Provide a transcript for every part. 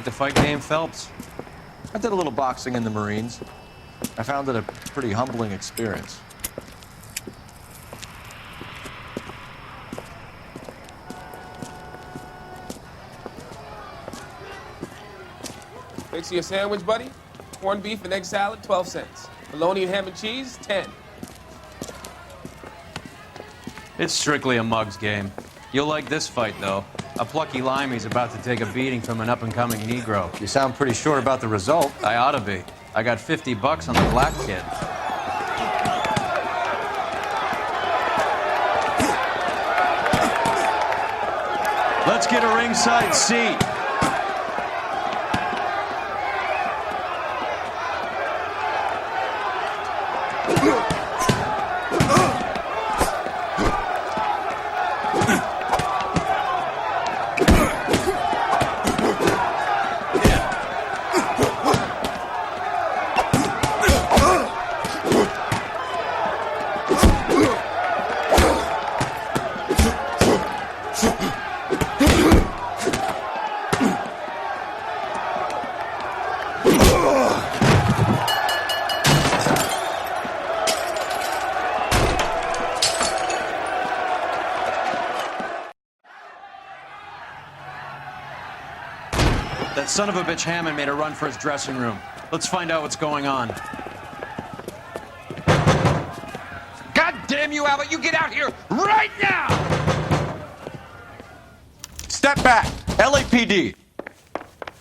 Like the fight game, Phelps? I did a little boxing in the Marines. I found it a pretty humbling experience. Fix you a sandwich, buddy? Corned beef and egg salad, 12 cents. Bologna and ham and cheese, 10. It's strictly a mug's game. You'll like this fight, though. A plucky limey's about to take a beating from an up-and-coming Negro. You sound pretty sure about the result. I ought to be. I got $50 on the black kid. Let's get a ringside seat. That son of a bitch Hammond made a run for his dressing room. Let's find out what's going on. God damn you, Albert! You get out here right now! Step back! LAPD!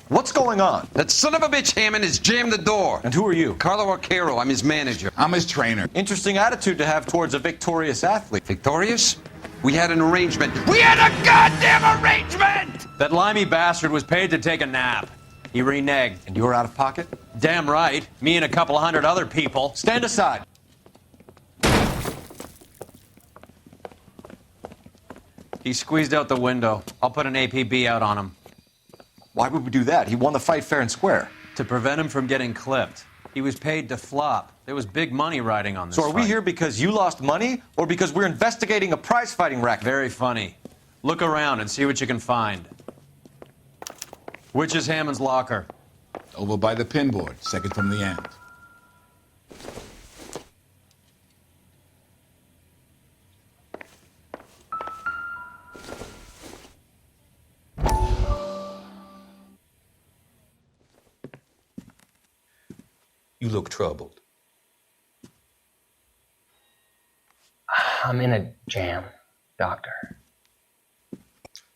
What's going on? That son of a bitch Hammond has jammed the door. And who are you? Carlo Arcaro, I'm his manager. I'm his trainer. Interesting attitude to have towards a victorious athlete. Victorious? We had an arrangement. We had a goddamn arrangement! That limey bastard was paid to take a nap. He reneged. And you were out of pocket? Damn right. Me and a couple hundred other people. Stand aside. He squeezed out the window. I'll put an APB out on him. Why would we do that? He won the fight fair and square. To prevent him from getting clipped. He was paid to flop. There was big money riding on this So are we fight. here because you lost money or because we're investigating a prize-fighting racket? Very funny. Look around and see what you can find. Which is Hammond's locker? Over by the pinboard, second from the end. You look troubled. I'm in a jam, Doctor.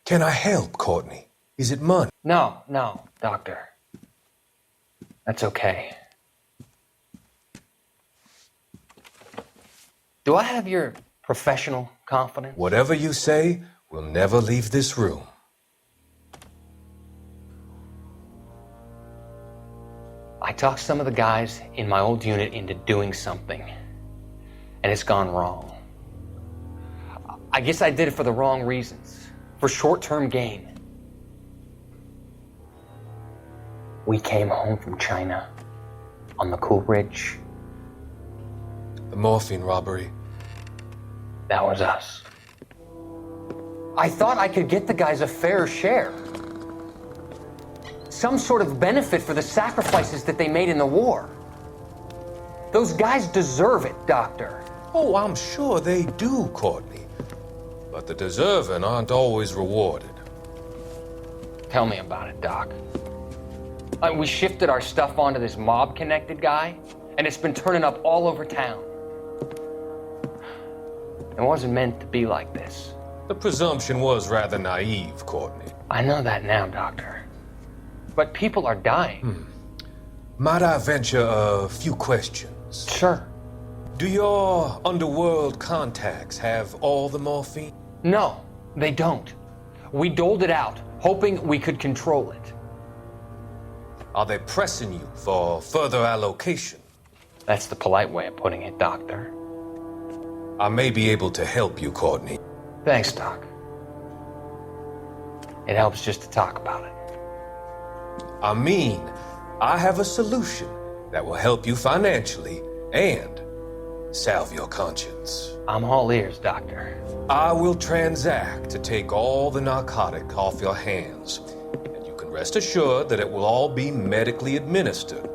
Can I help, Courtney? Is it money? No, Doctor. That's okay. Do I have your professional confidence? Whatever you say, we'll never leave this room. I talked some of the guys in my old unit into doing something, and it's gone wrong. I guess I did it for the wrong reasons, for short-term gain. We came home from China on the Cool Ridge. The morphine robbery. That was us. I thought I could get the guys a fair share. Some sort of benefit for the sacrifices that they made in the war. Those guys deserve it, Doctor. Oh, I'm sure they do, Courtney. But the deserving aren't always rewarded. Tell me about it, Doc. We shifted our stuff onto this mob-connected guy, and it's been turning up all over town. It wasn't meant to be like this. The presumption was rather naive, Courtney. I know that now, Doctor. But people are dying. Might I venture a few questions? Sure. Do your underworld contacts have all the morphine? No, they don't. We doled it out, hoping we could control it. Are they pressing you for further allocation? That's the polite way of putting it, Doctor. I may be able to help you, Courtney. Thanks, Doc. It helps just to talk about it. I mean, I have a solution that will help you financially and salve your conscience. I'm all ears, Doctor. I will transact to take all the narcotic off your hands, and you can rest assured that it will all be medically administered.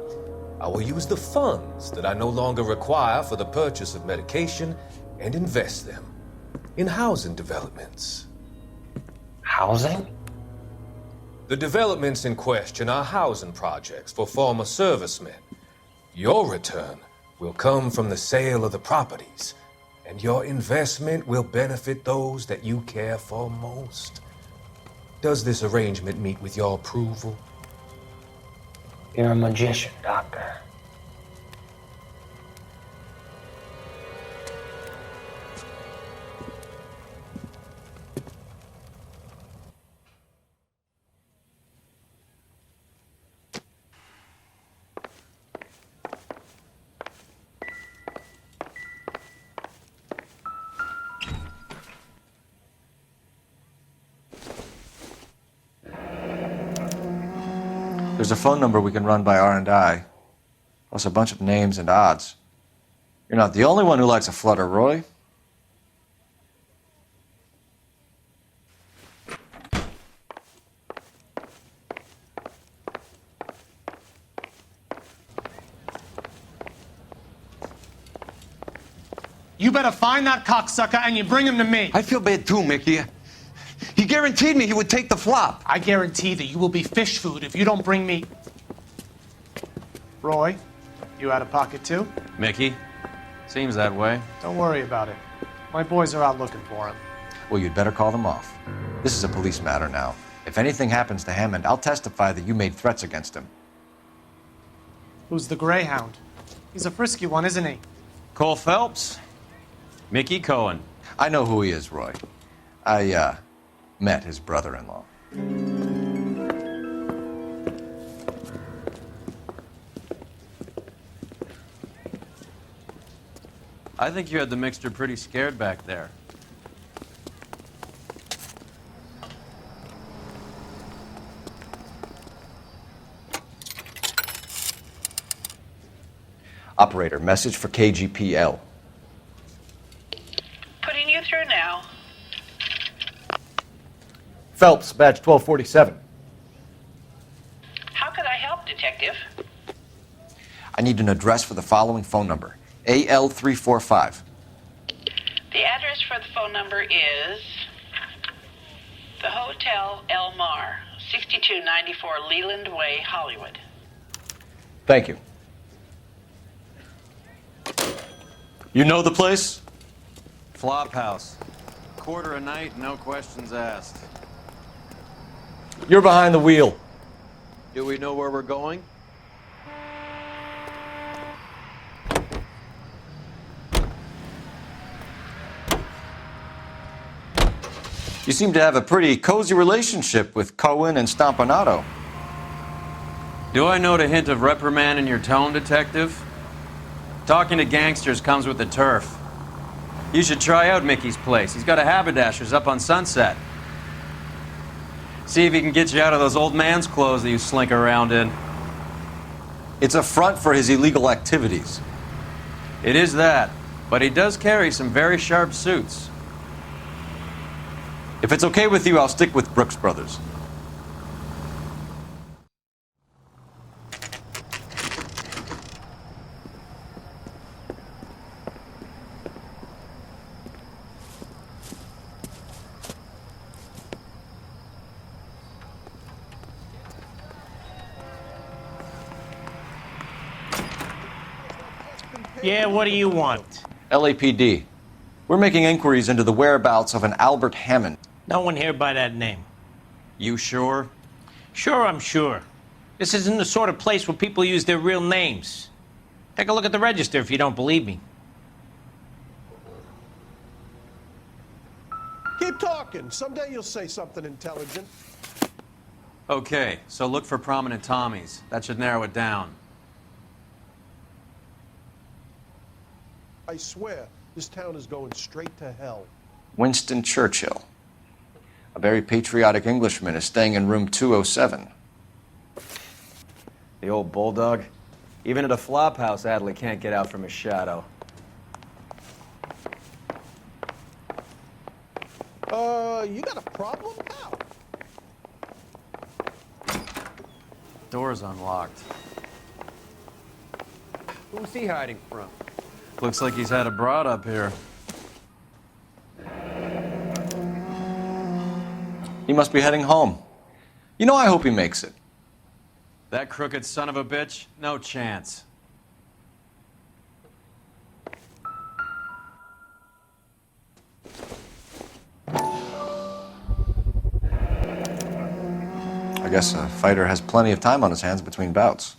I will use the funds that I no longer require for the purchase of medication and invest them in housing developments. Housing? The developments in question are housing projects for former servicemen. Your return will come from the sale of the properties, and your investment will benefit those that you care for most. Does this arrangement meet with your approval? You're a magician, Doctor. There's a phone number we can run by R&I, plus a bunch of names and odds. You're not the only one who likes a flutter, Roy. You better find that cocksucker and you bring him to me. I feel bad too, Mickey. He guaranteed me he would take the flop. I guarantee that you will be fish food if you don't bring me... Roy, you out of pocket too? Mickey? Seems that way. Don't worry about it. My boys are out looking for him. Well, you'd better call them off. This is a police matter now. If anything happens to Hammond, I'll testify that you made threats against him. Who's the Greyhound? He's a frisky one, isn't he? Cole Phelps? Mickey Cohen. I know who he is, Roy. I, met his brother-in-law. I think you had the mixture pretty scared back there. Operator, message for KGPL. Putting you through now. Phelps, badge 1247. How could I help, Detective? I need an address for the following phone number. AL345. The address for the phone number is the Hotel El Mar, 6294 Leland Way, Hollywood. Thank you. You know the place? Flop house. Quarter a night, no questions asked. You're behind the wheel. Do we know where we're going? You seem to have a pretty cozy relationship with Cohen and Stompanato. Do I note a hint of reprimand in your tone, Detective? Talking to gangsters comes with the turf. You should try out Mickey's place. He's got a haberdasher's up on Sunset. See if he can get you out of those old man's clothes that you slink around in. It's a front for his illegal activities. It is that, but he does carry some very sharp suits. If it's okay with you, I'll stick with Brooks Brothers. Yeah, what do you want? LAPD. We're making inquiries into the whereabouts of an Albert Hammond. No one here by that name. You sure? Sure, I'm sure. This isn't the sort of place where people use their real names. Take a look at the register if you don't believe me. Keep talking. Someday you'll say something intelligent. Okay, so look for prominent Tommies. That should narrow it down. I swear, this town is going straight to hell. Winston Churchill. A very patriotic Englishman is staying in room 207. The old bulldog. Even at a flop house, Adley can't get out from his shadow. You got a problem, pal? Door's unlocked. Who's he hiding from? Looks like he's had a broad up here. He must be heading home. You know, I hope he makes it. That crooked son of a bitch? No chance. I guess a fighter has plenty of time on his hands between bouts.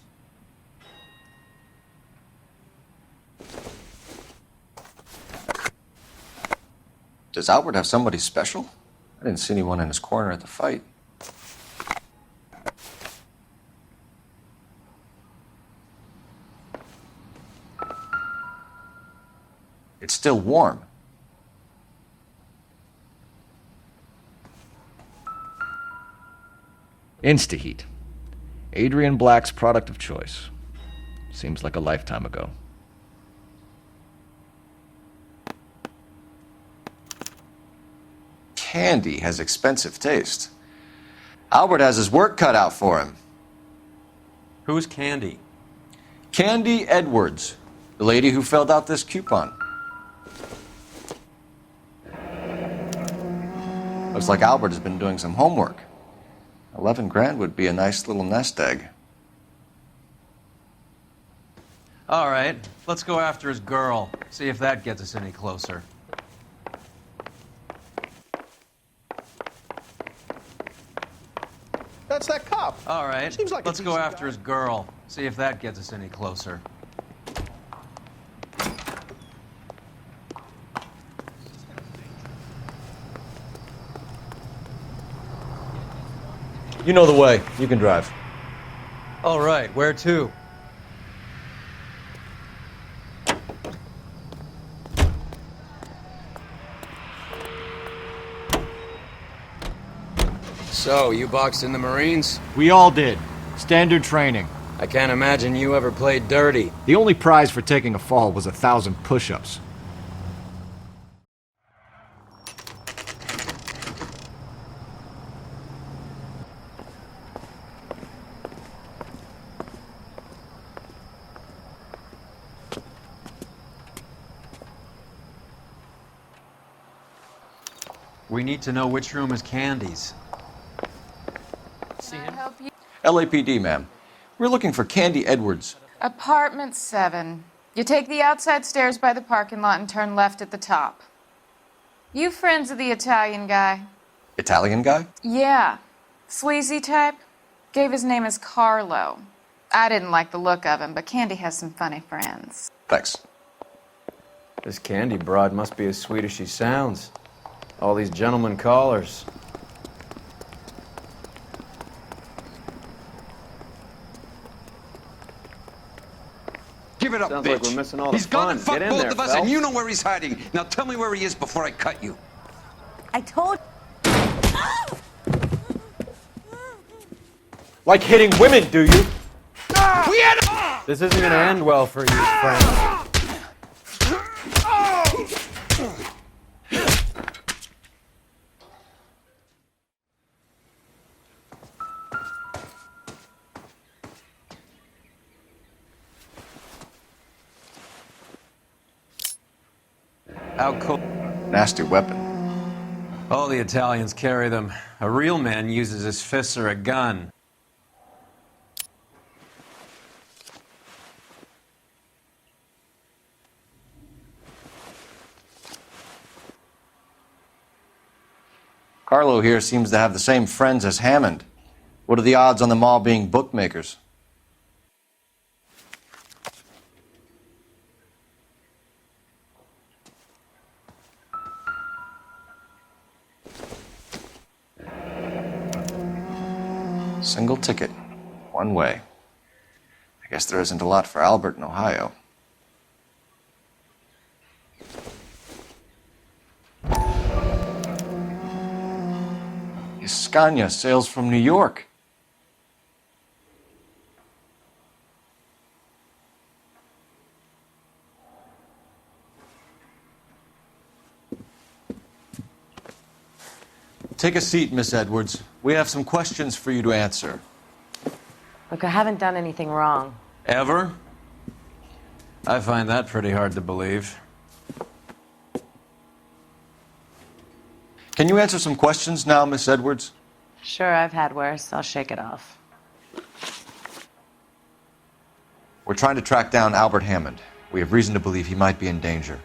Does Albert have somebody special? I didn't see anyone in his corner at the fight. It's still warm. Instaheat. Adrian Black's product of choice. Seems like a lifetime ago. Candy has expensive taste. Albert has his work cut out for him. Who's Candy? Candy Edwards, the lady who filled out this coupon. Looks like Albert has been doing some homework. 11 grand would be a nice little nest egg. All right, let's go after his girl. See if that gets us any closer. That's that cop. All right, Seems like a let's go decent after guy. his girl. See if that gets us any closer. You know the way. You can drive. All right, where to? So, you boxed in the Marines? We all did. Standard training. I can't imagine you ever played dirty. The only prize for taking a fall was 1,000 push-ups. We need to know which room is Candy's. Can I help you? LAPD, ma'am. We're looking for Candy Edwards. Apartment 7. You take the outside stairs by the parking lot and turn left at the top. You friends of the Italian guy? Italian guy? Yeah. Sleazy type? Gave his name as Carlo. I didn't like the look of him, but Candy has some funny friends. Thanks. This Candy broad must be as sweet as she sounds. All these gentlemen callers. Give it up, Sounds bitch. like we're missing all the He's gonna fun. fuck Get in both there, of us, Phelps. and you know where he's hiding. Now tell me where he is before I cut you. I told. Like hitting women, do you? We had This isn't gonna end well for you, friend. How cool. Nasty weapon. All the Italians carry them. A real man uses his fists or a gun. Carlo here seems to have the same friends as Hammond. What are the odds on them all being bookmakers? Single ticket, one way. I guess there isn't a lot for Albert in Ohio. Scania sails from New York. Take a seat, Miss Edwards. We have some questions for you to answer. Look, I haven't done anything wrong. Ever? I find that pretty hard to believe. Can you answer some questions now, Miss Edwards? Sure, I've had worse. I'll shake it off. We're trying to track down Albert Hammond. We have reason to believe he might be in danger. Do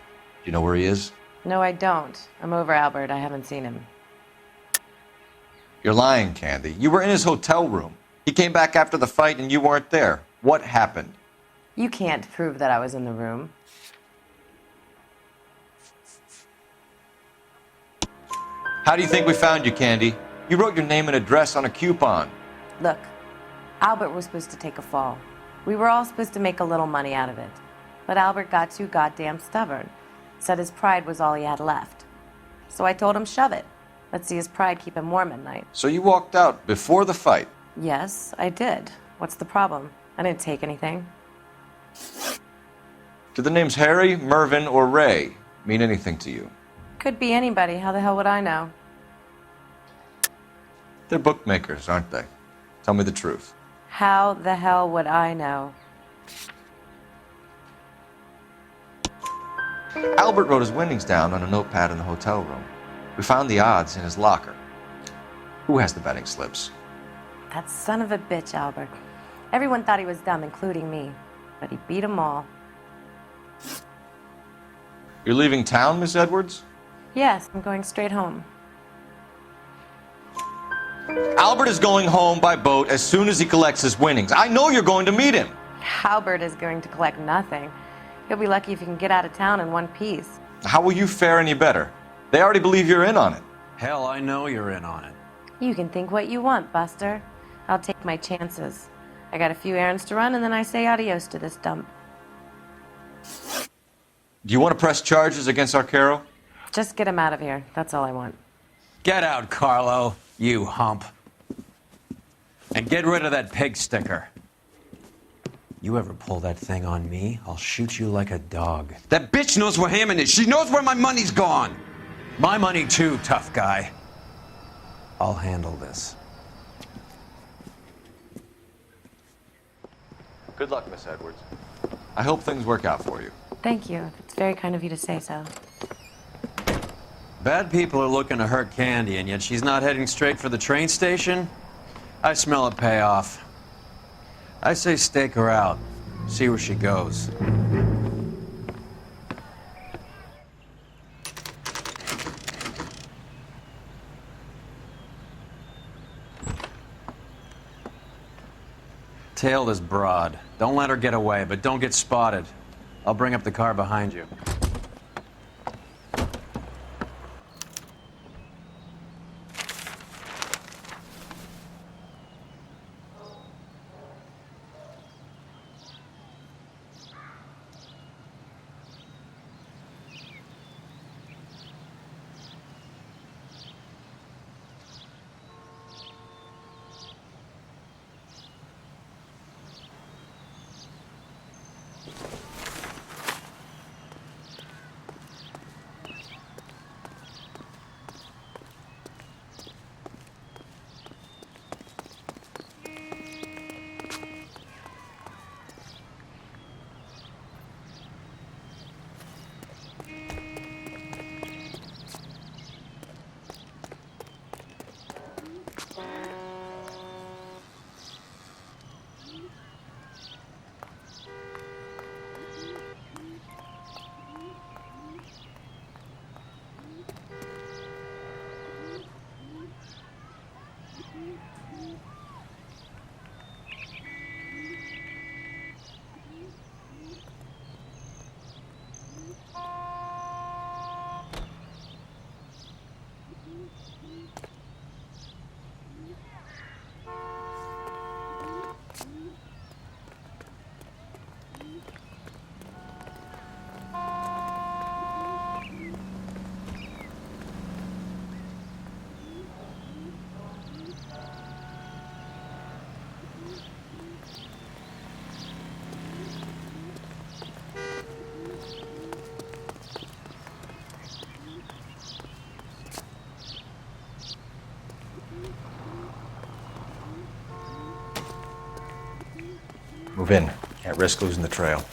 you know where he is? No, I don't. I'm over Albert. I haven't seen him. You're lying, Candy. You were in his hotel room. He came back after the fight and you weren't there. What happened? You can't prove that I was in the room. How do you think we found you, Candy? You wrote your name and address on a coupon. Look, Albert was supposed to take a fall. We were all supposed to make a little money out of it. But Albert got too goddamn stubborn. Said his pride was all he had left. So I told him, shove it. Let's see his pride keep him warm at night. So you walked out before the fight? Yes, I did. What's the problem? I didn't take anything. Do the names Harry, Mervyn, or Ray mean anything to you? Could be anybody. How the hell would I know? They're bookmakers, aren't they? Tell me the truth. How the hell would I know? Albert wrote his winnings down on a notepad in the hotel room. We found the odds in his locker. Who has the betting slips? That son of a bitch, Albert. Everyone thought he was dumb, including me. But he beat them all. You're leaving town, Miss Edwards? Yes, I'm going straight home. Albert is going home by boat as soon as he collects his winnings. I know you're going to meet him. Albert is going to collect nothing. He'll be lucky if he can get out of town in one piece. How will you fare any better? They already believe you're in on it. Hell, I know you're in on it. You can think what you want, Buster. I'll take my chances. I got a few errands to run, and then I say adios to this dump. Do you want to press charges against Arcaro? Just get him out of here. That's all I want. Get out, Carlo, you hump. And get rid of that pig sticker. You ever pull that thing on me, I'll shoot you like a dog. That bitch knows where Hammond is. She knows where my money's gone. My money too, tough guy. I'll handle this. Good luck, Miss Edwards. I hope things work out for you. Thank you. It's very kind of you to say so. Bad people are looking to hurt Candy, and yet she's not heading straight for the train station? I smell a payoff. I say stake her out. See where she goes. Tail this broad. Don't let her get away, but don't get spotted. I'll bring up the car behind you. Move in. Can't risk losing the trail.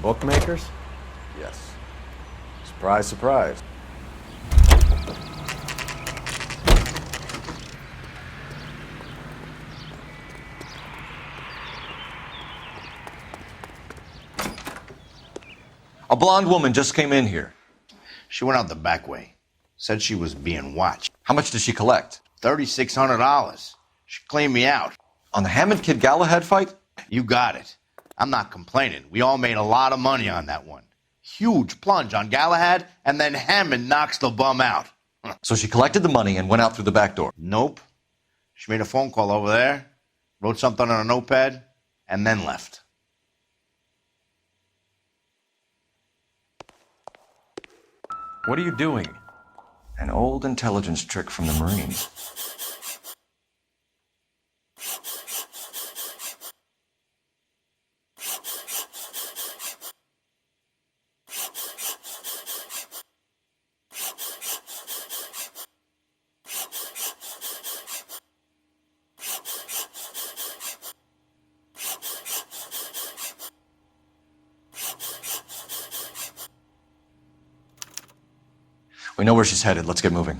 Bookmakers? Yes. Surprise, surprise. A blonde woman just came in here. She went out the back way. Said she was being watched. How much did she collect? $3,600. She cleaned me out. On the Hammond Kid Galahad fight? You got it. I'm not complaining. We all made a lot of money on that one. Huge plunge on Galahad, and then Hammond knocks the bum out. So she collected the money and went out through the back door? Nope. She made a phone call over there, wrote something on a notepad, and then left. What are you doing? An old intelligence trick from the Marines. We know where she's headed. Let's get moving.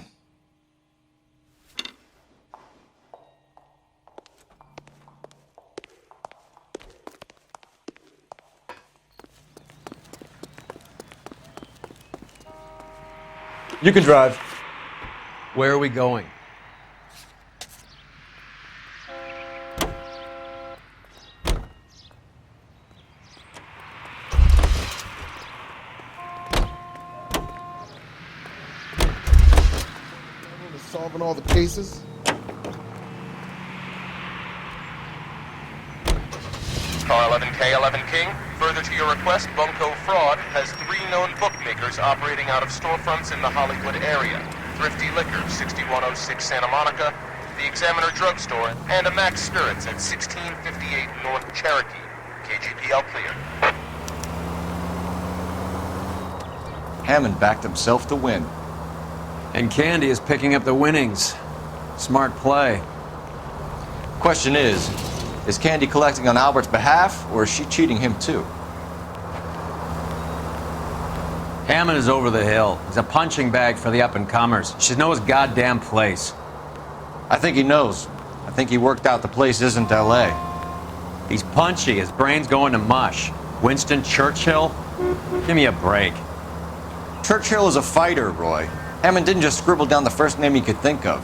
You can drive. Where are we going? Solving all the cases. Car 11K, 11 King. Further to your request, Bunko Fraud has 3 known bookmakers operating out of storefronts in the Hollywood area. Thrifty Liquor, 6106 Santa Monica, the Examiner Drugstore, and a Max Spirits at 1658 North Cherokee. KGPL clear. Hammond backed himself to win. And Candy is picking up the winnings. Smart play. Question is Candy collecting on Albert's behalf, or is she cheating him too? Hammond is over the hill. He's a punching bag for the up-and-comers. She knows his goddamn place. I think he knows. I think he worked out the place isn't L.A. He's punchy. His brain's going to mush. Winston Churchill? Give me a break. Churchill is a fighter, Roy. Hammond didn't just scribble down the first name he could think of.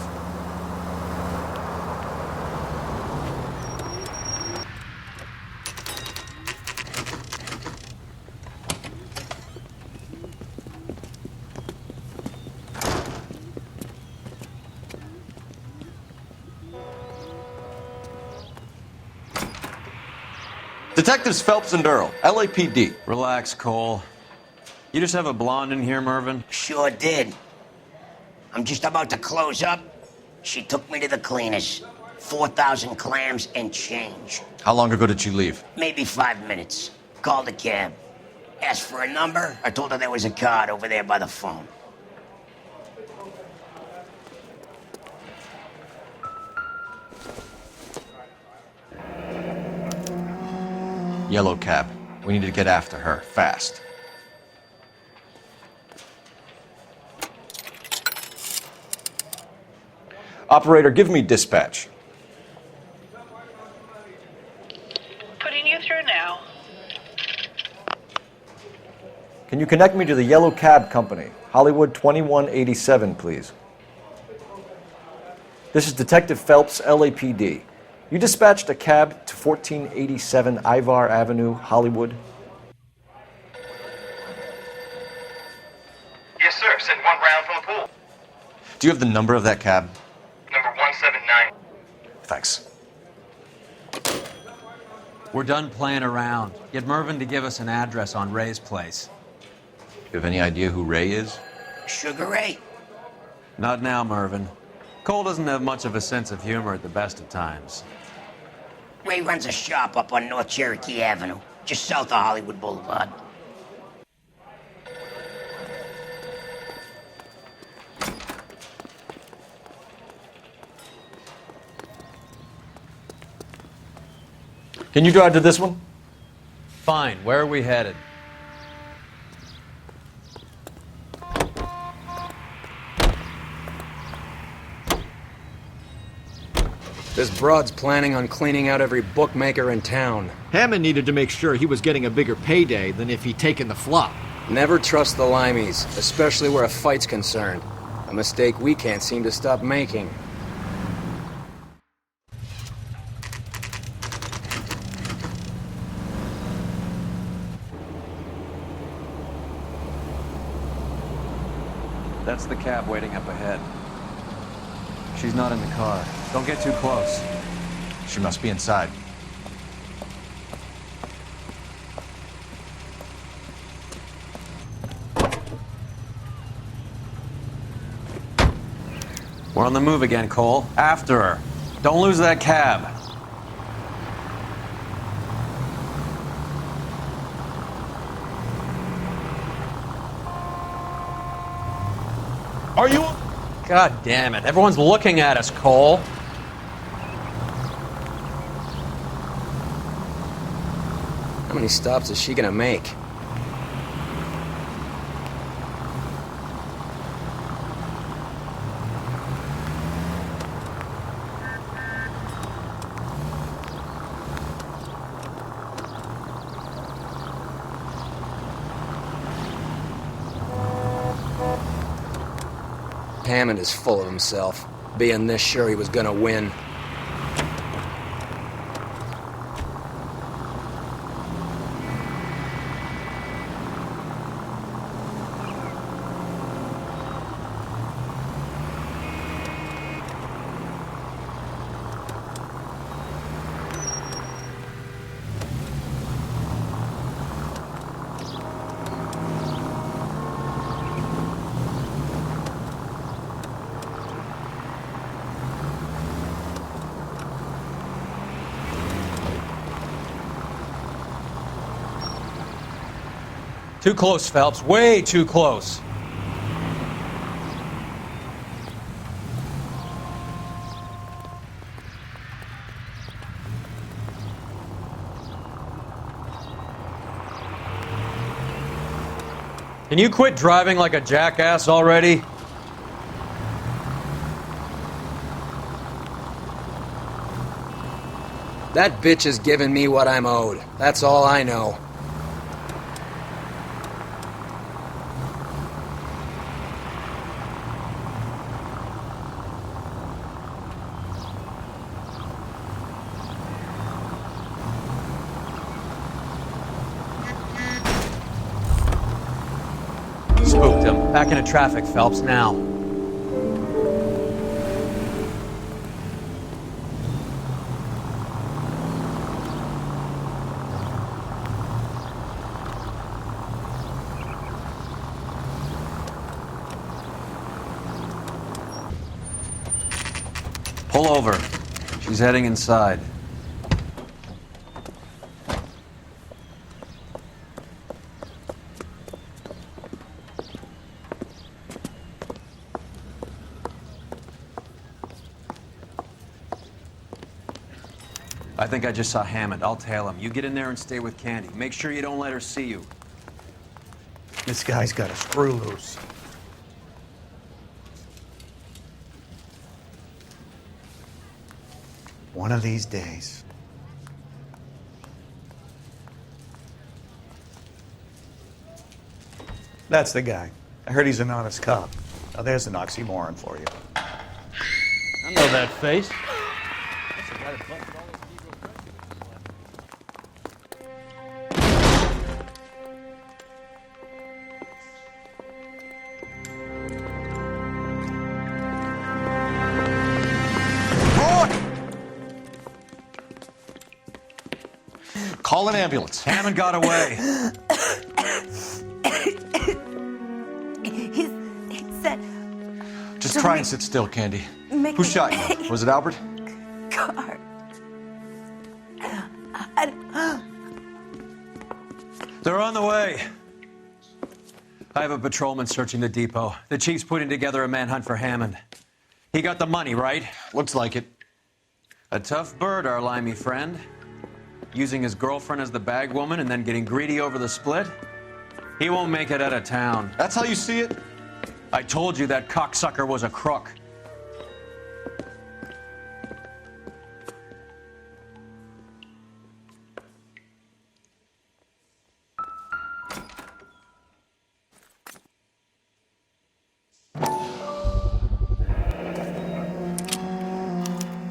Detectives Phelps and Earl, LAPD. Relax, Cole. You just have a blonde in here, Mervyn? Sure did. I'm just about to close up. She took me to the cleaners. 4,000 clams and change. How long ago did you leave? Maybe 5 minutes. Called a cab. Asked for a number. I told her there was a card over there by the phone. Yellow cab. We need to get after her, fast. Operator, give me dispatch. Putting you through now. Can you connect me to the Yellow Cab Company, Hollywood 2187, please? This is Detective Phelps, LAPD. You dispatched a cab to 1487 Ivar Avenue, Hollywood? Yes, sir. Send 1 round from the pool. Do you have the number of that cab? Number 179. Thanks. We're done playing around. Get Mervyn to give us an address on Ray's place. You have any idea who Ray is? Sugar Ray? Not now, Mervyn. Cole doesn't have much of a sense of humor at the best of times. Ray runs a shop up on North Cherokee Avenue, just south of Hollywood Boulevard. Can you drive to this one? Fine. Where are we headed? This broad's planning on cleaning out every bookmaker in town. Hammond needed to make sure he was getting a bigger payday than if he'd taken the flop. Never trust the limeys, especially where a fight's concerned. A mistake we can't seem to stop making. That's the cab waiting up ahead. She's not in the car. Don't get too close. She must be inside. We're on the move again, Cole. After her. Don't lose that cab. Are you? God damn it. Everyone's looking at us, Cole. How many stops is she gonna make? Hammond is full of himself, being this sure he was gonna win. Too close, Phelps. Way too close. Can you quit driving like a jackass already? That bitch is giving me what I'm owed. That's all I know. Spooked him. Back into traffic, Phelps, now. Pull over. She's heading inside. I think I just saw Hammond. I'll tail him. You get in there and stay with Candy. Make sure you don't let her see you. This guy's got a screw loose. One of these days. That's the guy. I heard he's an honest cop. Now there's an oxymoron for you. I know that face. That's the guy that bumped all those Call an ambulance. Hammond got away. He said... Just try and sit still, Candy. Make Who me- shot you? Was it Albert? Car. They're on the way. I have a patrolman searching the depot. The chief's putting together a manhunt for Hammond. He got the money, right? Looks like it. A tough bird, our limey friend. Using his girlfriend as the bag woman and then getting greedy over the split. He won't make it out of town. That's how you see it? I told you that cocksucker was a crook.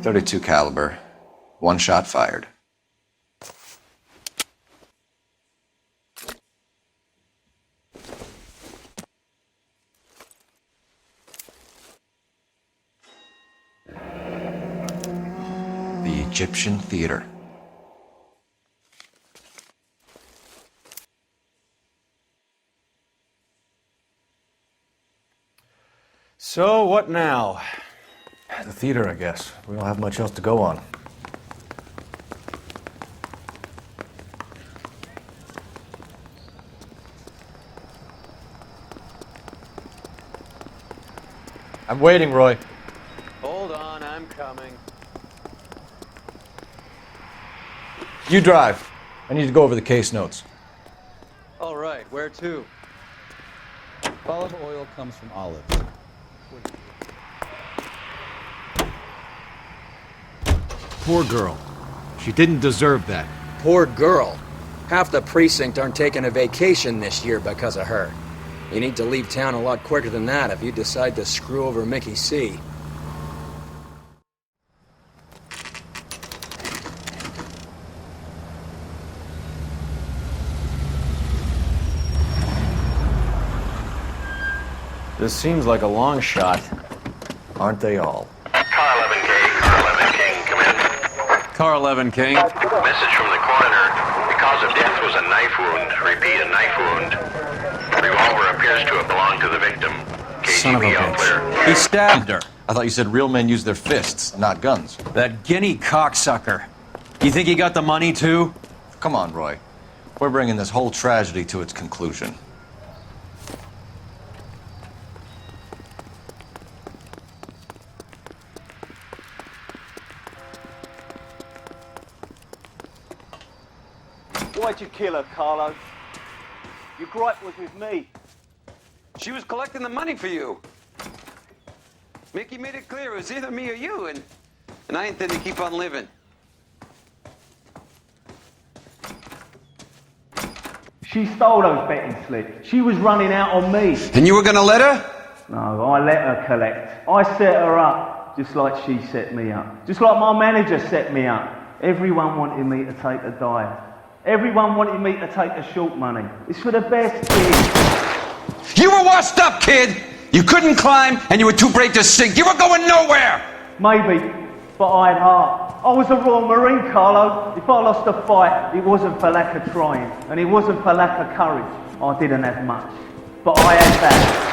.32 caliber. One shot fired. The Egyptian Theater. So, what now? The theater, I guess. We don't have much else to go on. I'm waiting, Roy. Hold on, I'm coming. You drive. I need to go over the case notes. All right, where to? Olive oil comes from olives. Poor girl. She didn't deserve that. Poor girl. Half the precinct aren't taking a vacation this year because of her. You need to leave town a lot quicker than that if you decide to screw over Mickey C. This seems like a long shot. Aren't they all? Car 11K, Car 11 King, come in. Car 11 King. Message from the coroner. The cause of death was a knife wound. Repeat, a knife wound. The revolver appears to have belonged to the victim. Son of a KGB all clear. bitch. He stabbed her. I thought you said real men use their fists, not guns. That guinea cocksucker. You think he got the money too? Come on, Roy. We're bringing this whole tragedy to its conclusion. Why'd you kill her, Carlo? Your gripe was with me. She was collecting the money for you. Mickey made it clear it was either me or you, and I intend to keep on living. She stole those betting slips. She was running out on me. And you were gonna let her? No, I let her collect. I set her up, just like she set me up. Just like my manager set me up. Everyone wanted me to take a dive. Everyone wanted me to take the short money. It's for the best, kid. You were washed up, kid! You couldn't climb, and you were too brave to sink. You were going nowhere! Maybe, but I had heart. I was a Royal Marine, Carlo. If I lost a fight, it wasn't for lack of trying, and it wasn't for lack of courage. I didn't have much, but I had that.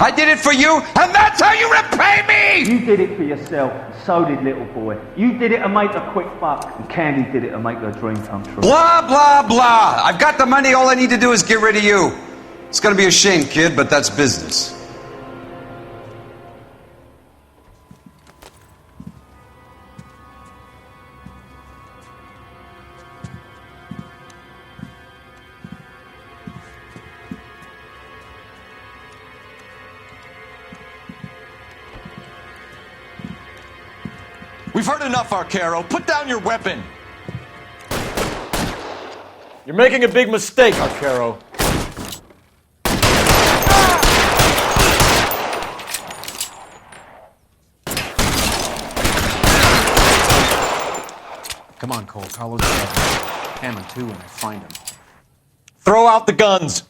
I did it for you, and that's how you repay me! You did it for yourself, and so did little boy. You did it to make a quick buck, and Candy did it to make her dream come true. Blah, blah, blah. I've got the money. All I need to do is get rid of you. It's gonna be a shame, kid, but that's business. We've heard enough, Arcaro. Put down your weapon. You're making a big mistake, Arcaro. Come on, Cole. Carlo's dead. Hammond too when I find him. Throw out the guns.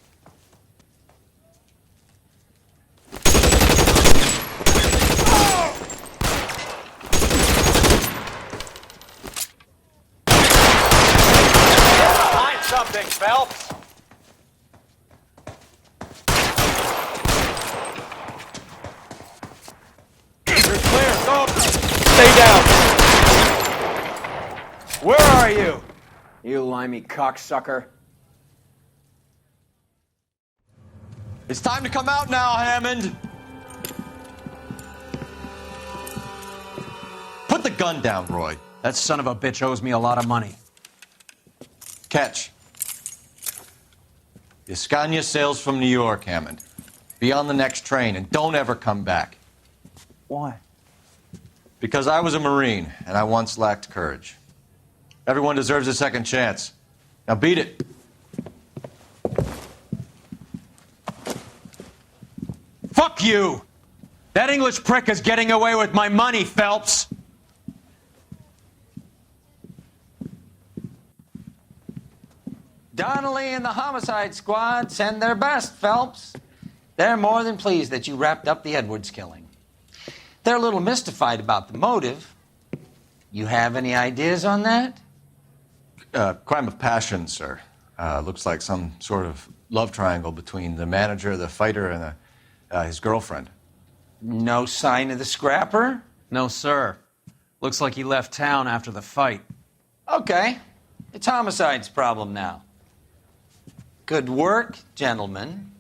Find something, Phelps. You're clear. Go. Stay down. Where are you? You limey cocksucker. It's time to come out now, Hammond. Put the gun down, Roy. That son of a bitch owes me a lot of money. Catch. The Escania sails from New York, Hammond. Be on the next train and don't ever come back. Why? Because I was a Marine and I once lacked courage. Everyone deserves a second chance. Now beat it. Fuck you! That English prick is getting away with my money, Phelps! Donnelly and the homicide squad send their best, Phelps. They're more than pleased that you wrapped up the Edwards killing. They're a little mystified about the motive. You have any ideas on that? Crime of passion, sir. Looks like some sort of love triangle between the manager, the fighter, and his girlfriend. No sign of the scrapper? No, sir. Looks like he left town after the fight. Okay. It's homicide's problem now. Good work, gentlemen.